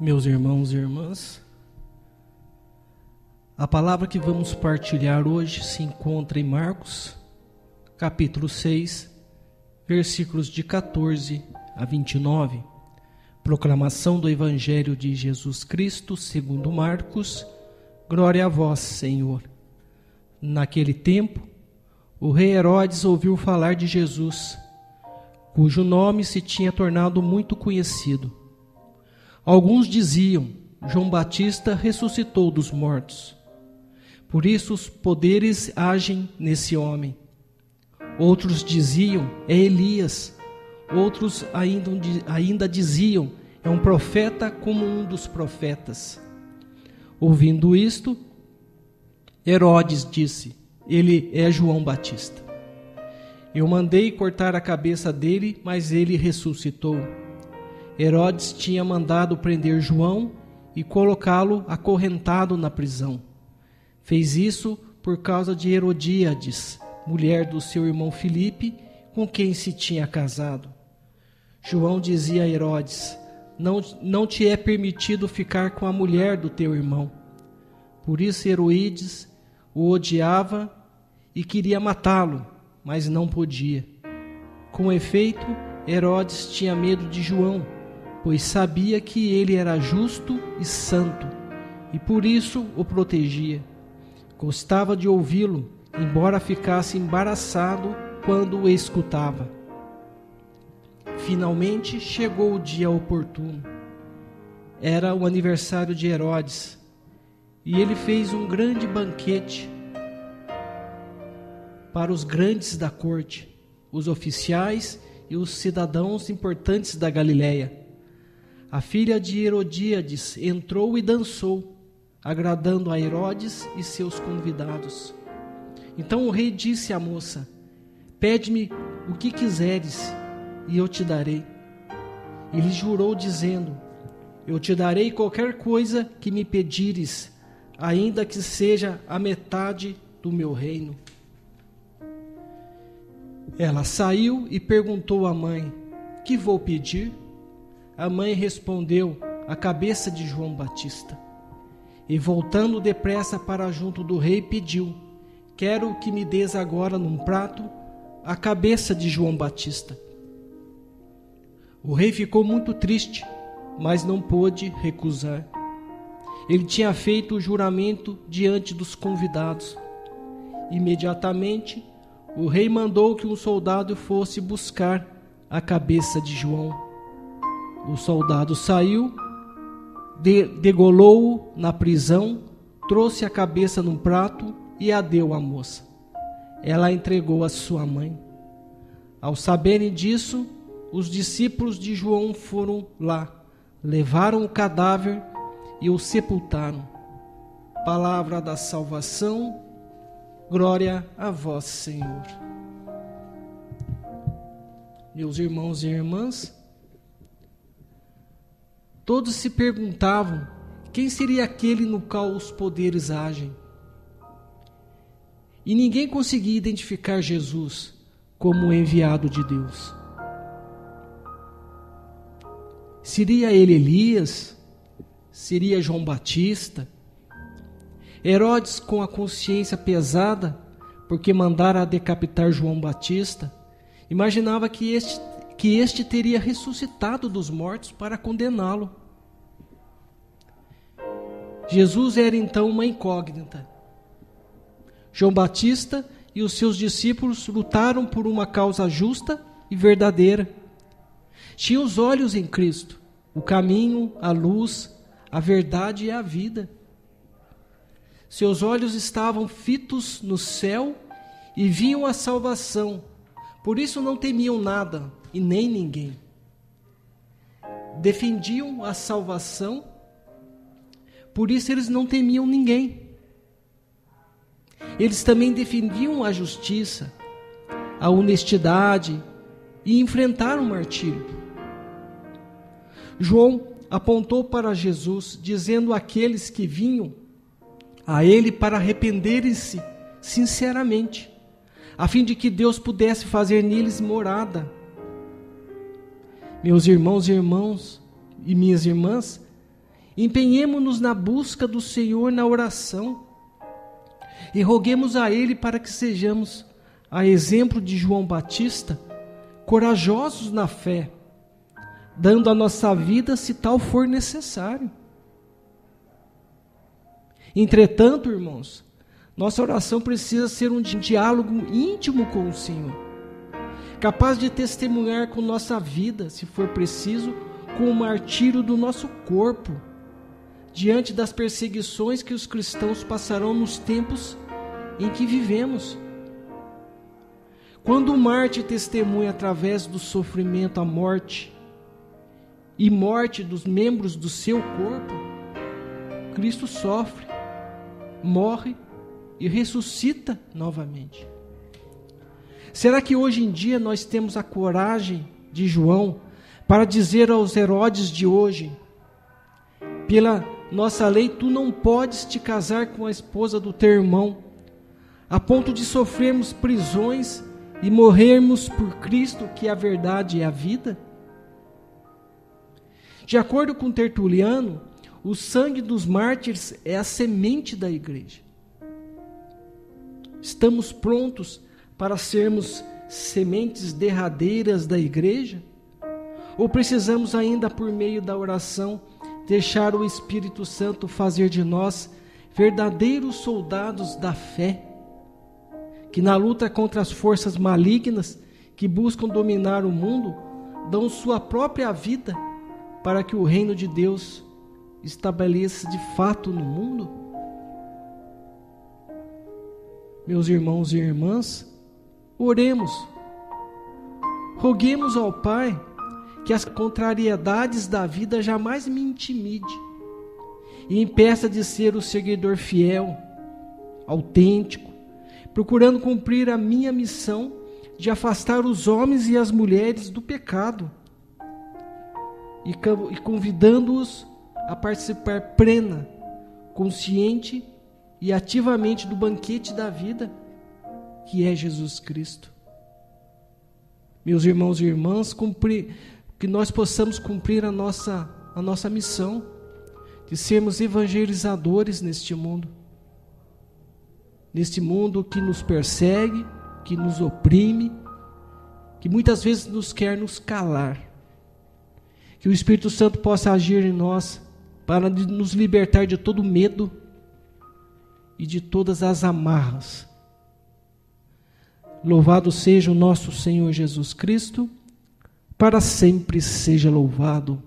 Meus irmãos e irmãs, a palavra que vamos partilhar hoje se encontra em Marcos, capítulo 6, versículos de 14 a 29. Proclamação do Evangelho de Jesus Cristo, segundo Marcos. Glória a vós, Senhor. Naquele tempo, o rei Herodes ouviu falar de Jesus, cujo nome se tinha tornado muito conhecido. Alguns diziam: João Batista ressuscitou dos mortos. Por isso os poderes agem nesse homem. Outros diziam: é Elias. Outros ainda diziam: é um profeta como um dos profetas. Ouvindo isto, Herodes disse: ele é João Batista. Eu mandei cortar a cabeça dele, mas ele ressuscitou. Herodes tinha mandado prender João e colocá-lo acorrentado na prisão. Fez isso por causa de Herodíades, mulher do seu irmão Filipe, com quem se tinha casado. João dizia a Herodes: não te é permitido ficar com a mulher do teu irmão. Por isso Herodes o odiava e queria matá-lo, mas não podia. Com efeito, Herodes tinha medo de João, pois sabia que ele era justo e santo, e por isso o protegia. Gostava de ouvi-lo, embora ficasse embaraçado quando o escutava. Finalmente chegou o dia oportuno. Era o aniversário de Herodes, e ele fez um grande banquete para os grandes da corte, os oficiais e os cidadãos importantes da Galileia. A filha de Herodíades entrou e dançou, agradando a Herodes e seus convidados. Então o rei disse à moça: pede-me o que quiseres, e eu te darei. Ele jurou, dizendo: eu te darei qualquer coisa que me pedires, ainda que seja a metade do meu reino. Ela saiu e perguntou à mãe: que vou pedir? A mãe respondeu: a cabeça de João Batista. E voltando depressa para junto do rei, pediu: quero que me des agora num prato a cabeça de João Batista. O rei ficou muito triste, mas não pôde recusar. Ele tinha feito o juramento diante dos convidados. Imediatamente, o rei mandou que um soldado fosse buscar a cabeça de João. O soldado saiu, degolou-o na prisão, trouxe a cabeça num prato e a deu à moça. Ela a entregou à sua mãe. Ao saberem disso, os discípulos de João foram lá, levaram o cadáver e o sepultaram. Palavra da salvação, glória a vós, Senhor. Meus irmãos e irmãs, todos se perguntavam quem seria aquele no qual os poderes agem. E ninguém conseguia identificar Jesus como o enviado de Deus. Seria ele Elias? Seria João Batista? Herodes, com a consciência pesada, porque mandara decapitar João Batista, imaginava que este teria ressuscitado dos mortos para condená-lo. Jesus era então uma incógnita. João Batista e os seus discípulos lutaram por uma causa justa e verdadeira. Tinham os olhos em Cristo, o caminho, a luz, a verdade e a vida. Seus olhos estavam fitos no céu e viam a salvação. Por isso não temiam nada e nem ninguém. Defendiam a salvação, por isso eles não temiam ninguém. Eles também defendiam a justiça, a honestidade e enfrentaram o martírio. João apontou para Jesus, dizendo àqueles que vinham a ele para arrependerem-se sinceramente, a fim de que Deus pudesse fazer neles morada. Meus irmãos e minhas irmãs, Empenhemo-nos na busca do Senhor na oração e roguemos a Ele para que sejamos, a exemplo de João Batista, corajosos na fé, dando a nossa vida se tal for necessário. Entretanto, irmãos, nossa oração precisa ser um diálogo íntimo com o Senhor, capaz de testemunhar com nossa vida, se for preciso, com o martírio do nosso corpo, diante das perseguições que os cristãos passarão nos tempos em que vivemos. Quando o mártir testemunha através do sofrimento a morte e morte dos membros do seu corpo, Cristo sofre, morre e ressuscita novamente. Será que hoje em dia nós temos a coragem de João para dizer aos Herodes de hoje: pela nossa lei tu não podes te casar com a esposa do teu irmão, a ponto de sofrermos prisões e morrermos por Cristo, que a verdade é a vida? De acordo com Tertuliano, o sangue dos mártires é a semente da igreja. Estamos prontos para sermos sementes derradeiras da igreja? Ou precisamos ainda, por meio da oração, deixar o Espírito Santo fazer de nós verdadeiros soldados da fé, que na luta contra as forças malignas que buscam dominar o mundo, dão sua própria vida para que o reino de Deus estabeleça de fato no mundo? Meus irmãos e irmãs, oremos, roguemos ao Pai que as contrariedades da vida jamais me intimide e impeça de ser o seguidor fiel, autêntico, procurando cumprir a minha missão de afastar os homens e as mulheres do pecado e convidando-os a participar plena, consciente e ativamente do banquete da vida, que é Jesus Cristo. Meus irmãos e irmãs, que nós possamos cumprir a nossa missão de sermos evangelizadores neste mundo que nos persegue, que nos oprime, que muitas vezes nos quer nos calar. Que o Espírito Santo possa agir em nós para nos libertar de todo medo e de todas as amarras. Louvado seja o nosso Senhor Jesus Cristo, para sempre seja louvado.